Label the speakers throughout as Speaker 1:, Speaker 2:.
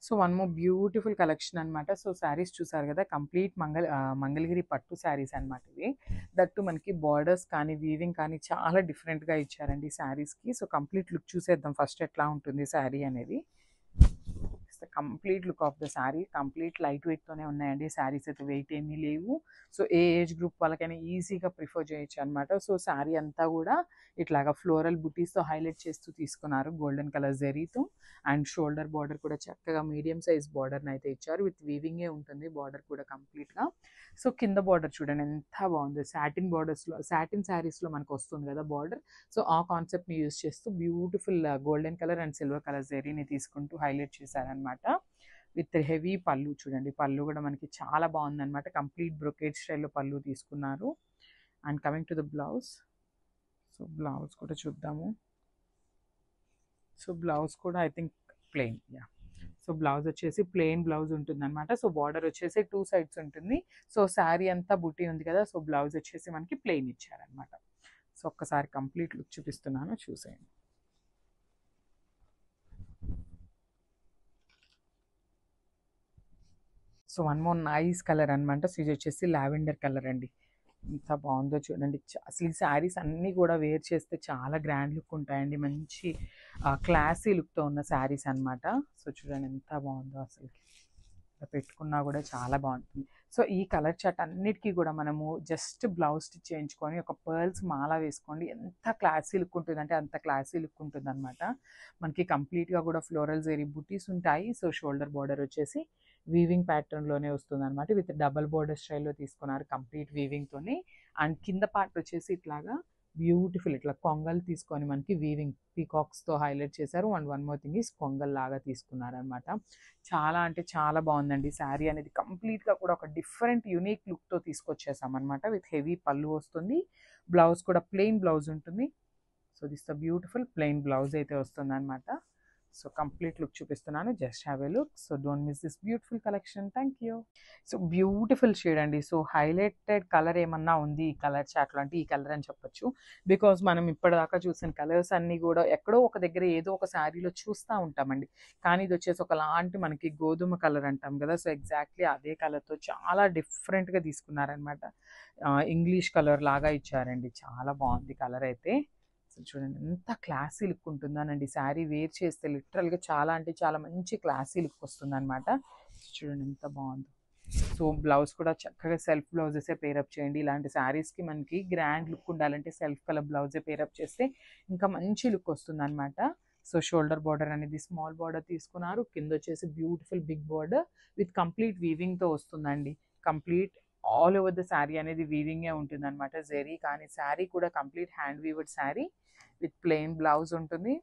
Speaker 1: So one more beautiful collection అనమాట. So saris చూసారు కదా, కంప్లీట్ మంగళగిరి పట్టు శారీస్ అనమాట ఇవి. దట్టు మనకి బార్డర్స్ కానీ వీవింగ్ కానీ చాలా డిఫరెంట్గా ఇచ్చారండి శారీస్కి. సో కంప్లీట్ లుక్ చూసేద్దాం ఫస్ట్ ఎట్లా ఉంటుంది శారీ అనేది. Complete look of the sari complete light వెయిట్తోనే ఉన్నాయండి. శారీస్ అయితే వెయిట్ ఏమీ లేవు. సో ఏ ఏజ్ గ్రూప్ వాళ్ళకైనా ఈజీగా ప్రిఫర్ చేయొచ్చు అనమాట. సో శారీ అంతా కూడా ఇట్లాగా ఫ్లోరల్ బుటీస్తో హైలైట్ చేస్తూ తీసుకున్నారు గోల్డెన్ కలర్ జరీతో. అండ్ షోల్డర్ బార్డర్ కూడా చక్కగా మీడియం సైజ్ బార్డర్ని అయితే ఇచ్చారు. విత్ వీవింగే ఉంటుంది బార్డర్ కూడా కంప్లీట్గా. సో కింద బార్డర్ చూడండి ఎంత బాగుంది. సాటిన్ బార్డర్స్లో సాటిన్ శారీస్లో మనకు వస్తుంది కదా బార్డర్. సో ఆ కాన్సెప్ట్ని యూజ్ చేస్తూ beautiful golden colour and silver colour జరీని తీసుకుంటూ హైలైట్ చేశారనమాట. విత్ హెవీ పళ్ళు చూడండి. పళ్ళు కూడా మనకి చాలా బాగుందన్నమాట. కంప్లీట్ బ్రొకేడ్ స్టైల్లో పళ్ళు తీసుకున్నారు. And coming to the blouse. So blouse కూడా చూద్దాము. సో బ్లౌజ్ కూడా I think plain. Yeah, so blouse వచ్చేసి ప్లెయిన్ బ్లౌజ్ ఉంటుంది అనమాట. సో బార్డర్ వచ్చేసి 2 సైడ్స్ ఉంటుంది. సో శారీ అంతా బుట్టి ఉంది కదా, సో బ్లౌజ్ వచ్చేసి మనకి ప్లెయిన్ ఇచ్చారనమాట. సో ఒక్కసారి కంప్లీట్ లుక్ చూపిస్తున్నాను, చూసేయండి. So one more nice colour అనమాట. సో ఇది వచ్చేసి లావెండర్ కలర్ అండి. ఎంత బాగుందో చూడండి. అసలు ఈ శారీస్ అన్నీ కూడా వేర్ చేస్తే చాలా గ్రాండ్ లుక్ ఉంటాయండి. మంచి క్లాసీ లుక్తో ఉన్న శారీస్ అనమాట. సో చూడండి ఎంత బాగుందో అసలు. పెట్టుకున్నా కూడా చాలా బాగుంటుంది. సో ఈ కలర్ చార్ట్ అన్నిటికీ కూడా మనము జస్ట్ బ్లౌజ్ స్టిచ్ చేయించుకొని ఒక పర్ల్స్ మాల వేసుకోండి, ఎంత క్లాసీ లుక్ ఉంటుంది అంటే అంత క్లాసీ లుక్ ఉంటుంది అనమాట. మనకి కంప్లీట్గా కూడా ఫ్లోరల్ జరీ బుటీస్ ఉంటాయి. సో షోల్డర్ బార్డర్ వచ్చేసి వీవింగ్ ప్యాటర్న్లోనే వస్తుంది అనమాట. విత్ డబల్ బార్డర్ స్టైల్లో తీసుకున్నారు కంప్లీట్ వీవింగ్తోని. అండ్ కింద పార్ట్ వచ్చేసి ఇట్లాగా బ్యూటిఫుల్ ఇట్లా కొంగల్ తీసుకొని మనకి వీవింగ్ పీకాక్స్తో హైలైట్ చేశారు. And one more thing is కొంగల్ లాగా తీసుకున్నారనమాట. చాలా అంటే చాలా బాగుందండి శారీ అనేది. కంప్లీట్గా కూడా ఒక డిఫరెంట్ యూనిక్ లుక్తో తీసుకొచ్చేసాం అనమాట. విత్ హెవీ పళ్ళు వస్తుంది. బ్లౌజ్ కూడా ప్లెయిన్ బ్లౌజ్ ఉంటుంది. So this the beautiful plain blouse అయితే వస్తుంది అనమాట. సో కంప్లీట్ లుక్ చూపిస్తున్నాను, just have a look. So don't miss this beautiful collection. Thank you. So beautiful shade అండి. సో హైలైటెడ్ కలర్ ఏమన్నా ఉంది ఈ కలర్ చాట్లో అంటే ఈ కలర్ అని చెప్పొచ్చు. బికాజ్ మనం ఇప్పటిదాకా చూసిన కలర్స్ అన్నీ కూడా ఎక్కడో ఒక దగ్గర ఏదో ఒక శారీలో చూస్తూ ఉంటామండి. కానీ ఇది వచ్చేసి ఒకలాంటి మనకి గోధుమ కలర్ అంటాం కదా. సో ఎగ్జాక్ట్లీ అదే కలర్తో చాలా డిఫరెంట్గా తీసుకున్నారనమాట. ఇంగ్లీష్ కలర్ లాగా ఇచ్చారండి. చాలా బాగుంది కలర్ అయితే. చూడండి ఎంత క్లాసీ లుక్ ఉంటుందనండి. శారీ వేర్ చేస్తే లిటరల్గా చాలా అంటే చాలా మంచి క్లాసీ లుక్ వస్తుంది అనమాట. చూడండి ఎంత బాగుందో. సో బ్లౌజ్ కూడా చక్కగా సెల్ఫ్ బ్లౌజెసే పేరప్ చేయండి. ఇలాంటి శారీస్కి మనకి గ్రాండ్ లుక్ ఉండాలంటే సెల్ఫ్ కలర్ బ్లౌజే పేరప్ చేస్తే ఇంకా మంచి లుక్ వస్తుంది అనమాట. సో షోల్డర్ బార్డర్ అనేది స్మాల్ బార్డర్ తీసుకున్నారు. కింద వచ్చేసి beautiful big border with complete వీవింగ్తో వస్తుందండి. Complete all over the sari అనేది వీవింగే ఉంటుంది అనమాట. జెరీ కానీ శారీ కూడా complete hand weaved sari with plain blouse ఉంటుంది.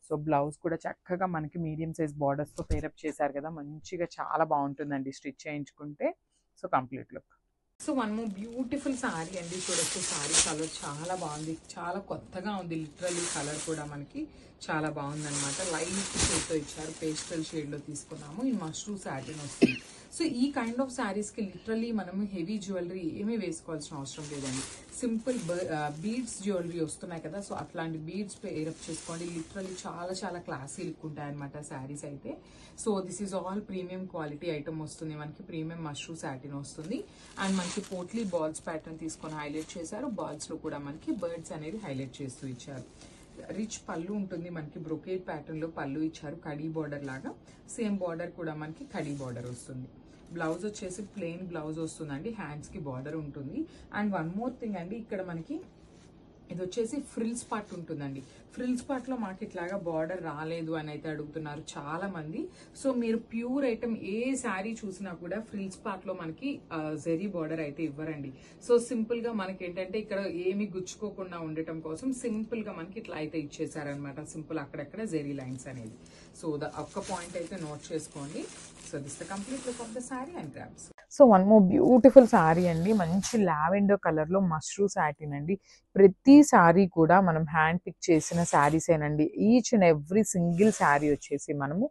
Speaker 1: సో బ్లౌజ్ కూడా చక్కగా మనకి మీడియం సైజ్ బార్డర్స్తో పేరప్ చేశారు కదా, మంచిగా చాలా బాగుంటుందండి స్టిచ్ చేయించుకుంటే. So complete look. So one more beautiful sari అండి. చూడొచ్చు శారీ కలర్ చాలా బాగుంది, చాలా కొత్తగా ఉంది. లిటరల్లీ కలర్ కూడా మనకి చాలా బాగుందన్నమాట. లైట్ షేడ్తో ఇచ్చారు, పేస్టల్ షేడ్లో తీసుకున్నాము. ఈ మష్రూ సాటిన్ వస్తుంది. సో ఈ కైండ్ ఆఫ్ శారీస్కి లిటరల్లీ మనము హెవీ జ్యువెలరీ ఏమీ వేసుకోవాల్సిన అవసరం లేదండి. సింపుల్ బీడ్స్ జ్యువెలరీ వస్తున్నాయి కదా, సో అట్లాంటి బీడ్స్ పేరప్ చేసుకోండి. లిటరల్లీ చాలా చాలా క్లాసీ లుక్ ఉంటాయన్నమాట శారీస్ అయితే. So this is all premium quality item వస్తుంది మనకి. ప్రీమియం మష్రూ సాటిన్ వస్తుంది. అండ్ మనకి పోట్లీ బాల్స్ ప్యాటర్న్ తీసుకొని హైలైట్ చేశారు. బాల్స్లో కూడా మనకి బర్డ్స్ అనేది హైలైట్ చేస్తూ ఇచ్చారు. రిచ్ పళ్ళు ఉంటుంది మనకి. బ్రొకేడ్ ప్యాటర్న్లో పళ్ళు ఇచ్చారు, కడీ బార్డర్ లాగా. సేమ్ బార్డర్ కూడా మనకి కడీ బార్డర్ వస్తుంది. బ్లౌజ్ వచ్చేసి ప్లెయిన్ బ్లౌజ్ వస్తుందండి. హ్యాండ్స్కి బార్డర్ ఉంటుంది. అండ్ వన్ మోర్ థింగ్ అండి, ఇక్కడ మనకి ఇది వచ్చేసి ఫ్రిల్స్ పార్ట్ ఉంటుందండి. ఫ్రిల్స్ పార్ట్లో మాకు ఇట్లాగా బార్డర్ రాలేదు అని అయితే అడుగుతున్నారు చాలా మంది. సో మీరు ప్యూర్ ఐటమ్ ఏ శారీ చూసినా కూడా ఫ్రిల్స్ పార్ట్లో మనకి జెరీ బార్డర్ అయితే ఇవ్వరండి. సో సింపుల్ గా మనకి ఏంటంటే ఇక్కడ ఏమి గుచ్చుకోకుండా ఉండటం కోసం సింపుల్ గా మనకి ఇట్లా అయితే ఇచ్చేసారనమాట. సింపుల్ అక్కడక్కడ జెరీ లైన్స్ అనేది. సో ఒక్క పాయింట్ అయితే నోట్ చేసుకోండి. So this the complete look of the sari and grabs. So one more beautiful sari అండి. మంచి లావెండర్ కలర్లో మష్రూ సాటిన్ అండి. ప్రతి శారీ కూడా మనం హ్యాండ్ పిక్ చేసిన శారీసేనండి. Each and every single sari వచ్చేసి మనము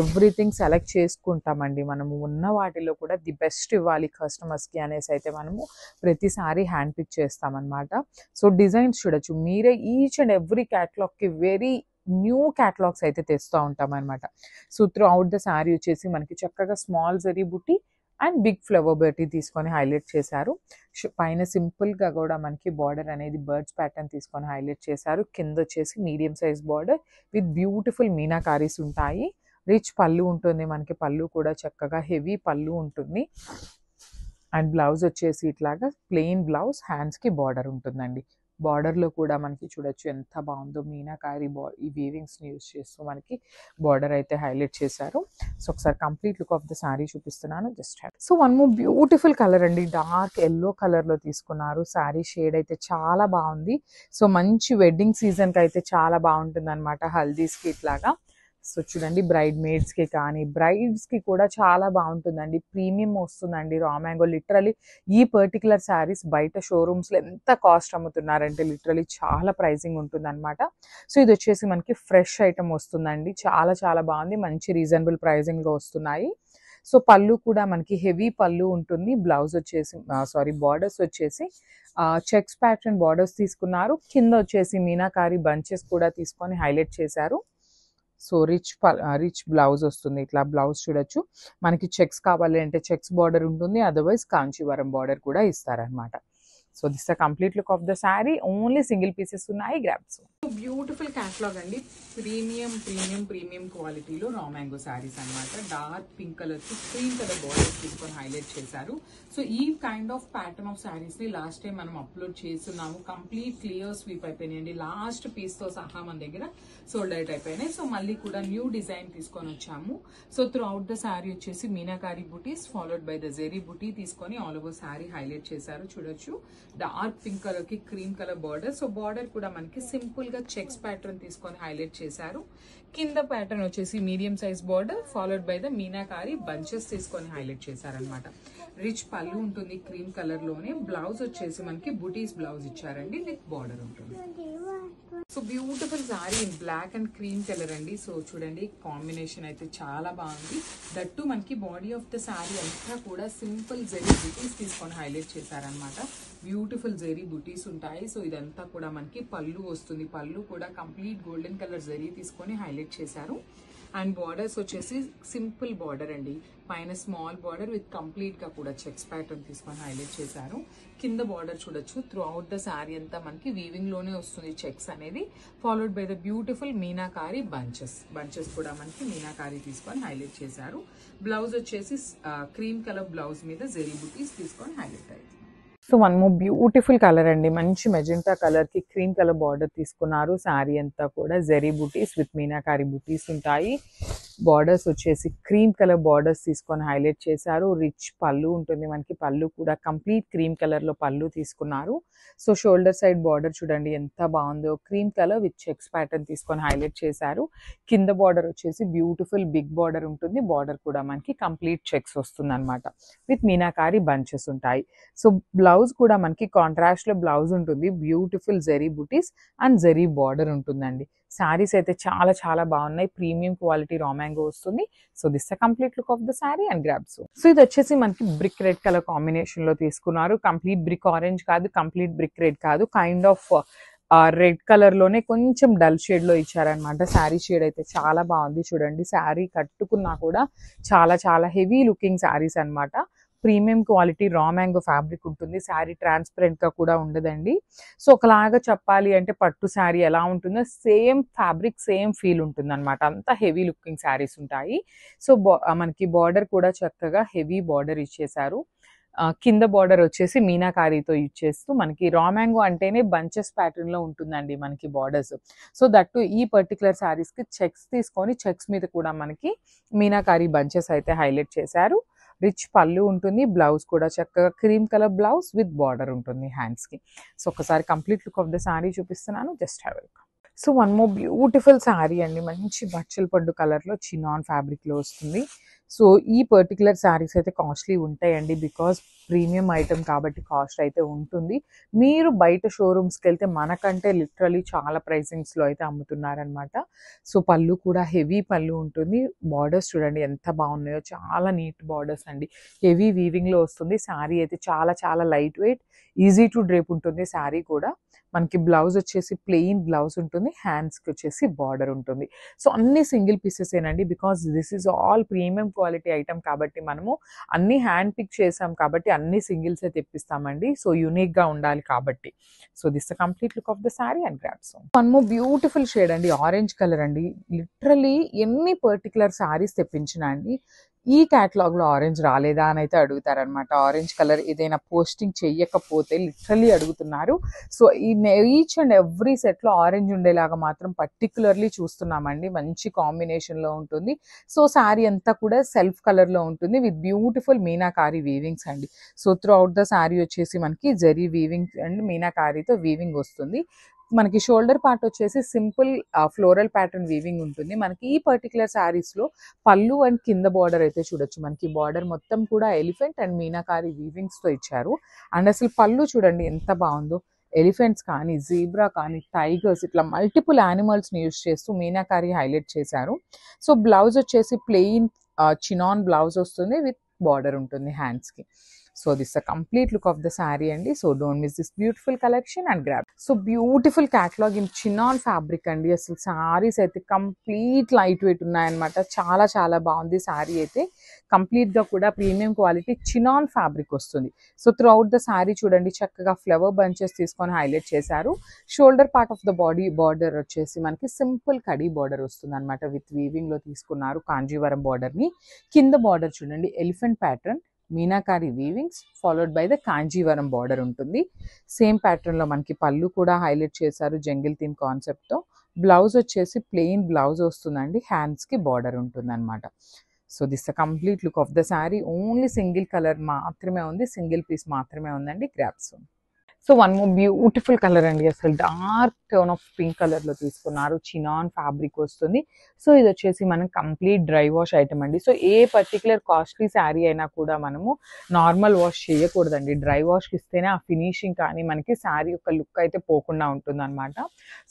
Speaker 1: ఎవ్రీథింగ్ సెలెక్ట్ చేసుకుంటామండి. మనము ఉన్న వాటిలో కూడా ది బెస్ట్ ఇవ్వాలి కస్టమర్స్కి అనేసి అయితే మనము ప్రతి శారీ హ్యాండ్ పిక్ చేస్తామన్నమాట. సో డిజైన్స్ చూడొచ్చు మీరే. ఈచ్ అండ్ ఎవ్రీ క్యాటలాగ్కి వెరీ న్యూ క్యాటలాగ్స్ అయితే తెస్తూ ఉంటాం అనమాట. So through the sari వచ్చేసి మనకి చక్కగా స్మాల్ జరీ బుట్టి అండ్ బిగ్ ఫ్లవర్ బర్టీ తీసుకొని హైలైట్ చేశారు. పైన సింపుల్గా కూడా మనకి బార్డర్ అనేది బర్డ్స్ ప్యాటర్న్ తీసుకొని హైలైట్ చేశారు. కింద వచ్చేసి medium size border with beautiful meenakaris ఉంటాయి. రిచ్ పళ్ళు ఉంటుంది మనకి, పళ్ళు కూడా చక్కగా హెవీ పళ్ళు ఉంటుంది. అండ్ బ్లౌజ్ వచ్చేసి ఇట్లాగా ప్లెయిన్ బ్లౌజ్, హ్యాండ్స్కి బార్డర్ ఉంటుందండి. బార్డర్లో కూడా మనకి చూడొచ్చు ఎంత బాగుందో, మీనాకారి ఈ వీవింగ్స్ని యూజ్ చేస్తూ మనకి బార్డర్ అయితే హైలైట్ చేశారు. సో ఒకసారి complete look of the sari చూపిస్తున్నాను, just have. So one more beautiful colour అండి, డార్క్ ఎల్లో కలర్లో తీసుకున్నారు. శారీ షేడ్ అయితే చాలా బాగుంది. సో మంచి వెడ్డింగ్ సీజన్కి అయితే చాలా బాగుంటుంది అనమాట, హల్దీస్కి ఇట్లాగా. సో చూడండి, బ్రైడ్ మేడ్స్కి కానీ బ్రైడ్స్కి కూడా చాలా బాగుంటుందండి. ప్రీమియం వస్తుందండి రా మ్యాంగో. లిటరలీ ఈ పర్టికులర్ శారీస్ బయట షోరూమ్స్లో ఎంత కాస్ట్ అమ్ముతున్నారంటే లిటరలీ చాలా ప్రైజింగ్ ఉంటుంది అనమాట. సో ఇది వచ్చేసి మనకి ఫ్రెష్ ఐటమ్ వస్తుందండి, చాలా చాలా బాగుంది, మంచి రీజనబుల్ ప్రైజింగ్లో వస్తున్నాయి. సో పళ్ళు కూడా మనకి హెవీ పళ్ళు ఉంటుంది. బ్లౌజ్ వచ్చేసి బార్డర్స్ వచ్చేసి చెక్స్ ప్యాటర్న్ బార్డర్స్ తీసుకున్నారు. కింద వచ్చేసి మీనాకారి బంచెస్ కూడా తీసుకొని హైలైట్ చేశారు. సో రిచ్ బ్లౌజ్ వస్తుంది. ఇట్లా బ్లౌజ్ చూడొచ్చు. మనకి చెక్స్ కావాలి అంటే చెక్స్ బార్డర్ ఉంటుంది, అదర్వైజ్ కాంచీవరం బార్డర్ కూడా ఇస్తారనమాట. So this the complete look of the sari. Only single pieces ఉన్నాయి, గ్రాబ్స్. బ్యూటిఫుల్ క్యాటలాగ్ అండి, ప్రీమియం క్వాలిటీలో రా మ్యాంగో శారీస్ అనమాట. డార్క్ పింక్ కలర్ కి క్రీమ్ కలర్ బార్డర్స్ తీసుకొని హైలైట్ చేశారు. సో ఈ kind of pattern of saris ని లాస్ట్ టైం మనం అప్లోడ్ చేస్తున్నాము. కంప్లీట్ క్లియర్ స్వీప్ అయిపోయినాయండి, లాస్ట్ పీస్ తో సహా మన దగ్గర సోల్డ్ అవుట్ అయిపోయినాయి. సో మళ్ళీ కూడా న్యూ డిజైన్ తీసుకొని వచ్చాము. So through the sari వచ్చేసి మీనాకారి బుటీస్ ఫాలోడ్ బై ద జెరీ బుటీ తీసుకొని ఆల్ ఓవర్ శారీ హైలైట్ చేశారు. చూడొచ్చు, డార్క్ పింక్ కలర్ కి cream colour border. So border కూడా మనకి సింపుల్ గా చెక్స్ ప్యాటర్న్ తీసుకొని హైలైట్ చేశారు. కింద ప్యాటర్న్ వచ్చేసి medium size border followed by the meenakari bunches తీసుకొని హైలైట్ చేశారనమాట. రిచ్ పళ్ళు ఉంటుంది క్రీమ్ కలర్ లోనే. బ్లౌజ్ వచ్చేసి మనకి బుటీస్ బ్లౌజ్ ఇచ్చారండి, విత్ బార్డర్ ఉంటుంది. So beautiful sari in black and cream colour అండి. సో చూడండి, కాంబినేషన్ అయితే చాలా బాగుంది. దట్టు మనకి బాడీ ఆఫ్ ద సారీ అంతా కూడా సింపుల్ జెరీ బుటీస్ తీసుకొని హైలైట్ చేశారనమాట. బ్యూటిఫుల్ జెరీ బుటీస్ ఉంటాయి. సో ఇదంతా కూడా మనకి పళ్ళు వస్తుంది. పళ్ళు కూడా కంప్లీట్ గోల్డెన్ కలర్ జెరీ తీసుకొని హైలైట్ చేశారు. అండ్ బార్డర్స్ వచ్చేసి సింపుల్ బార్డర్ అండి, పైన స్మాల్ బార్డర్ విత్ కంప్లీట్ గా కూడా చెక్స్ ప్యాటర్న్ తీసుకొని హైలైట్ చేశారు. కింద బార్డర్ చూడొచ్చు, త్రూ అవుట్ ద శారీ అంతా మనకి వీవింగ్ లోనే వస్తుంది చెక్స్ అనేది, followed by the beautiful meenakari bunches కూడా మనకి మీనాకారి తీసుకొని హైలైట్ చేశారు. బ్లౌజ్ వచ్చేసి క్రీమ్ కలర్ బ్లౌజ్ మీద జెరీ బుటీస్ తీసుకొని హైలైట్ అయ్యారు. So one more beautiful colour అండి, మంచి మెజెంటా కలర్ కి క్రీమ్ కలర్ బార్డర్ తీసుకున్నారు. శారీ అంతా కూడా జెరీ బుటీస్ విత్ మీనాకారి బుటీస్ ఉంటాయి. బార్డర్స్ వచ్చేసి క్రీమ్ కలర్ బార్డర్స్ తీసుకొని హైలైట్ చేశారు. రిచ్ పళ్ళు ఉంటుంది మనకి, పళ్ళు కూడా కంప్లీట్ క్రీమ్ కలర్ లో పళ్ళు తీసుకున్నారు. సో షోల్డర్ సైడ్ బార్డర్ చూడండి ఎంత బాగుందో, cream colour with checks pattern తీసుకొని హైలైట్ చేశారు. కింద బార్డర్ వచ్చేసి బ్యూటిఫుల్ బిగ్ బార్డర్ ఉంటుంది. బార్డర్ కూడా మనకి కంప్లీట్ చెక్స్ వస్తుంది అనమాట, విత్ మీనాకారి బంచెస్ ఉంటాయి. సో బ్లౌజ్ కూడా మనకి కాంట్రాస్ట్ లో బ్లౌజ్ ఉంటుంది. Beautiful zari buttis and Jerry border ఉంటుందండి. శారీస్ అయితే చాలా చాలా బాగున్నాయి, ప్రీమియం క్వాలిటీ రా మ్యాంగో వస్తుంది. So this the complete look of the sari and grabs. So ఇది వచ్చేసి మనకి బ్రిక్ రెడ్ కలర్ కాంబినేషన్ లో తీసుకున్నారు. కంప్లీట్ బ్రిక్ ఆరెంజ్ కాదు, కంప్లీట్ బ్రిక్ రెడ్ కాదు, కైండ్ ఆఫ్ రెడ్ కలర్ లోనే కొంచెం డల్ షేడ్ లో ఇచ్చారనమాట. శారీ షేడ్ అయితే చాలా బాగుంది. చూడండి, శారీ కట్టుకున్నా కూడా చాలా చాలా హెవీ లుకింగ్ శారీస్ అనమాట. Premium quality raw mango fabric ఉంటుంది. శారీ ట్రాన్స్పరెంట్ గా కూడా ఉండదండి. సో ఒకలాగా చెప్పాలి అంటే పట్టు శారీ ఎలా ఉంటుందో సేమ్ ఫ్యాబ్రిక్ సేమ్ ఫీల్ ఉంటుంది అనమాట. అంతా హెవీ లుకింగ్ శారీస్ ఉంటాయి. సో మనకి బార్డర్ కూడా చక్కగా హెవీ బార్డర్ ఇచ్చేసారు. కింద బార్డర్ వచ్చేసి మీనాకారీతో ఇచ్చేస్తూ మనకి రా మ్యాంగో అంటేనే బంచెస్ ప్యాటర్న్ లో ఉంటుందండి మనకి బార్డర్స్. సో దట్టు ఈ పర్టికులర్ శారీస్ కి చెక్స్ తీసుకొని చెక్స్ మీద కూడా మనకి మీనాకారీ బంచెస్ అయితే హైలైట్ చేశారు. రిచ్ పళ్ళు ఉంటుంది. బ్లౌజ్ కూడా చక్కగా cream colour blouse with border ఉంటుంది హ్యాండ్స్ కి. సో ఒకసారి complete look of the sari చూపిస్తున్నాను, just have a look. So one more beautiful sari అండి, మంచి బచ్చల పడ్డు కలర్ లో చినాన్ ఫ్యాబ్రిక్ లో వస్తుంది. సో ఈ పర్టికులర్ శారీస్ అయితే కాస్ట్లీ ఉంటాయండి, బికాస్ ప్రీమియం ఐటమ్ కాబట్టి కాస్ట్ అయితే ఉంటుంది. మీరు బయట షోరూమ్స్కి వెళ్తే మనకంటే లిటరలీ చాలా ప్రైసింగ్స్లో అయితే అమ్ముతున్నారనమాట. సో పళ్ళు కూడా హెవీ పళ్ళు ఉంటుంది. బార్డర్స్ చూడండి ఎంత బాగున్నాయో, చాలా నీట్ బార్డర్స్ అండి, హెవీ వీవింగ్లో వస్తుంది. శారీ అయితే చాలా చాలా light weight, easy to drape ఉంటుంది శారీ కూడా. మనకి బ్లౌజ్ వచ్చేసి ప్లెయిన్ బ్లౌజ్ ఉంటుంది, హ్యాండ్స్కి వచ్చేసి బార్డర్ ఉంటుంది. సో అన్ని సింగిల్ పీసెస్ ఏనండి, because this is all premium quality item కాబట్టి మనము అన్ని హ్యాండ్ పిక్ చేసాం కాబట్టి అన్ని సింగిల్సే తెప్పిస్తామండి. సో యూనిక్గా ఉండాలి కాబట్టి. So this the complete look of the sari and grabs. One more beautiful shade అండి, ఆరెంజ్ కలర్ అండి. లిటరలీ ఎన్ని పర్టికులర్ శారీస్ తెప్పించినా అండి ఈ క్యాటలాగ్లో ఆరెంజ్ రాలేదా అని అయితే అడుగుతారనమాట. ఆరెంజ్ కలర్ ఏదైనా పోస్టింగ్ చెయ్యకపోతే లిటరలీ అడుగుతున్నారు. సో ఈ ఈచ్ అండ్ ఎవ్రీ సెట్లో ఆరెంజ్ ఉండేలాగా మాత్రం పర్టికులర్లీ చూస్తున్నామండి. మంచి కాంబినేషన్లో ఉంటుంది. సో శారీ అంతా కూడా సెల్ఫ్ కలర్లో ఉంటుంది విత్ బ్యూటిఫుల్ మీనాకారి వీవింగ్స్ అండి. So through the sari వచ్చేసి మనకి జరీ వీవింగ్ అండ్ మీనాకారితో వీవింగ్ వస్తుంది. మనకి షోల్డర్ పార్ట్ వచ్చేసి సింపుల్ ఫ్లోరల్ ప్యాటర్న్ వీవింగ్ ఉంటుంది. మనకి ఈ పర్టికులర్ శారీస్లో పళ్ళు అండ్ కింద బార్డర్ అయితే చూడొచ్చు. మనకి బార్డర్ మొత్తం కూడా ఎలిఫెంట్ అండ్ మీనాకారి వీవింగ్స్తో ఇచ్చారు. అండ్ అసలు పళ్ళు చూడండి ఎంత బాగుందో. ఎలిఫెంట్స్ కానీ, జీబ్రా కానీ, టైగర్స్, ఇట్లా మల్టిపుల్ యానిమల్స్ని యూజ్ చేస్తూ మీనాకారి హైలైట్ చేశారు. సో బ్లౌజ్ వచ్చేసి ప్లెయిన్ చినాన్ బ్లౌజ్ వస్తుంది విత్ బార్డర్ ఉంటుంది హ్యాండ్స్కి. So this the complete look of the sari అండి. So don't miss this beautiful collection and grab. So beautiful catalogue in chinon fabric అండి. అసలు శారీస్ అయితే కంప్లీట్ లైట్ వెయిట్ ఉన్నాయన్నమాట. చాలా చాలా బాగుంది శారీ అయితే. కంప్లీట్గా కూడా ప్రీమియం క్వాలిటీ చినాన్ ఫ్యాబ్రిక్ వస్తుంది. So through the sari చూడండి చక్కగా ఫ్లవర్ బంచెస్ తీసుకొని హైలైట్ చేశారు. Shoulder part of the body border వచ్చేసి మనకి సింపుల్ కడీ బార్డర్ వస్తుంది అనమాట. విత్ వీవింగ్లో తీసుకున్నారు కాంజీవరం బార్డర్ని. కింద బార్డర్ చూడండి elephant pattern, meenakari weavings followed by the Kanjeevaram border ఉంటుంది. సేమ్ ప్యాటర్న్లో మనకి పళ్ళు కూడా హైలైట్ చేశారు జంగిల్ థీమ్ కాన్సెప్ట్తో. బ్లౌజ్ వచ్చేసి ప్లెయిన్ బ్లౌజ్ వస్తుందండి, హ్యాండ్స్కి బార్డర్ ఉంటుంది అనమాట. So this the complete look of the sari. Only single colour మాత్రమే ఉంది, సింగిల్ పీస్ మాత్రమే ఉందండి. Grabs. So one more beautiful colour అండి. అసలు డార్క్ టోన్ ఆఫ్ పింక్ కలర్లో తీసుకున్నారు. చినాన్ ఫ్యాబ్రిక్ వస్తుంది. సో ఇది వచ్చేసి మనం కంప్లీట్ డ్రై వాష్ ఐటమ్ అండి. సో ఏ పర్టికులర్ కాస్ట్లీ శారీ అయినా కూడా మనము నార్మల్ వాష్ చేయకూడదండి. డ్రై వాష్కి ఇస్తేనే ఆ ఫినిషింగ్ కానీ మనకి శారీ యొక్క లుక్ అయితే పోకుండా ఉంటుంది అనమాట.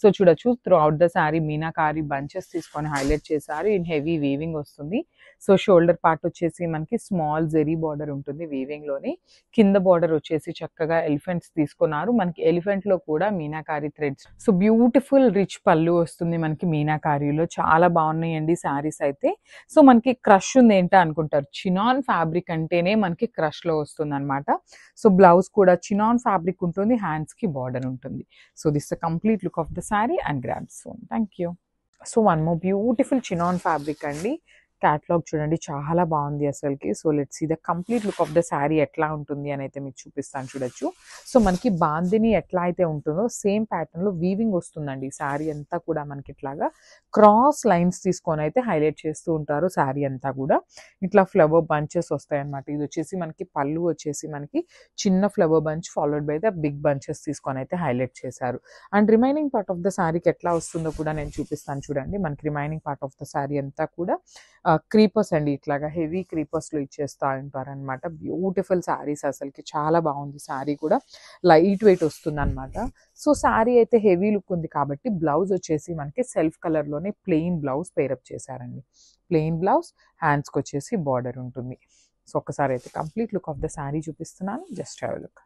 Speaker 1: సో చూడొచ్చు through out the sari meenakari bunches తీసుకొని హైలైట్ చేశారు. ఇన్ హెవీ వీవింగ్ వస్తుంది. సో షోల్డర్ పార్ట్ వచ్చేసి మనకి స్మాల్ జెరీ బార్డర్ ఉంటుంది వీవింగ్లోని. కింద బార్డర్ వచ్చేసి చక్కగా ఎలిఫెంట్స్ తీసుకున్నారు. మనకి ఎలిఫెంట్ లో కూడా meenakari threads. So beautiful rich పళ్ళు వస్తుంది మనకి మీనాకారిలో. చాలా బాగున్నాయండి శారీస్ అయితే. సో మనకి క్రష్ ఉంది ఏంటా అనుకుంటారు, చినాన్ ఫ్యాబ్రిక్ అంటేనే మనకి క్రష్ లో వస్తుంది అనమాట. సో బ్లౌజ్ కూడా చినాన్ ఫ్యాబ్రిక్ ఉంటుంది, హ్యాండ్స్ కి బార్డర్ ఉంటుంది. So this the complete look of the sari and grabs soon. Thank you. So one more beautiful chinon fabric అండి. క్యాటలాగ్ చూడండి చాలా బాగుంది అసలుకి. So let's see the complete look of the sari ఎట్లా ఉంటుంది అని అయితే మీకు చూపిస్తాను చూడొచ్చు. సో మనకి బాందిని ఎట్లా అయితే ఉంటుందో సేమ్ ప్యాటర్న్లో వీవింగ్ వస్తుందండి. శారీ అంతా కూడా మనకి ఇట్లాగా క్రాస్ లైన్స్ తీసుకొని అయితే హైలైట్ చేస్తూ ఉంటారు. శారీ అంతా కూడా ఇట్లా ఫ్లవర్ బంచెస్ వస్తాయి అన్నమాట. ఇది వచ్చేసి మనకి పళ్ళు వచ్చేసి మనకి చిన్న flower bunch followed by the big bunches తీసుకొని అయితే హైలైట్ చేశారు. And remaining part of the శారీకి ఎట్లా వస్తుందో కూడా నేను చూపిస్తాను చూడండి. మనకి remaining part of the sari అంతా కూడా క్రీపర్స్ అండి, ఇట్లాగా హెవీ క్రీపర్స్లో ఇచ్చేస్తూ ఉంటారనమాట. బ్యూటిఫుల్ శారీస్ అసలుకి చాలా బాగుంది. శారీ కూడా లైట్ వెయిట్ వస్తుంది అనమాట. సో శారీ అయితే హెవీ లుక్ ఉంది కాబట్టి బ్లౌజ్ వచ్చేసి మనకి సెల్ఫ్ కలర్లోనే ప్లెయిన్ బ్లౌజ్ పేరప్ చేశారండి. ప్లెయిన్ బ్లౌజ్, హ్యాండ్స్కి వచ్చేసి బార్డర్ ఉంటుంది. సో ఒక్కసారి అయితే complete look of the sari చూపిస్తున్నాను. Just have a look.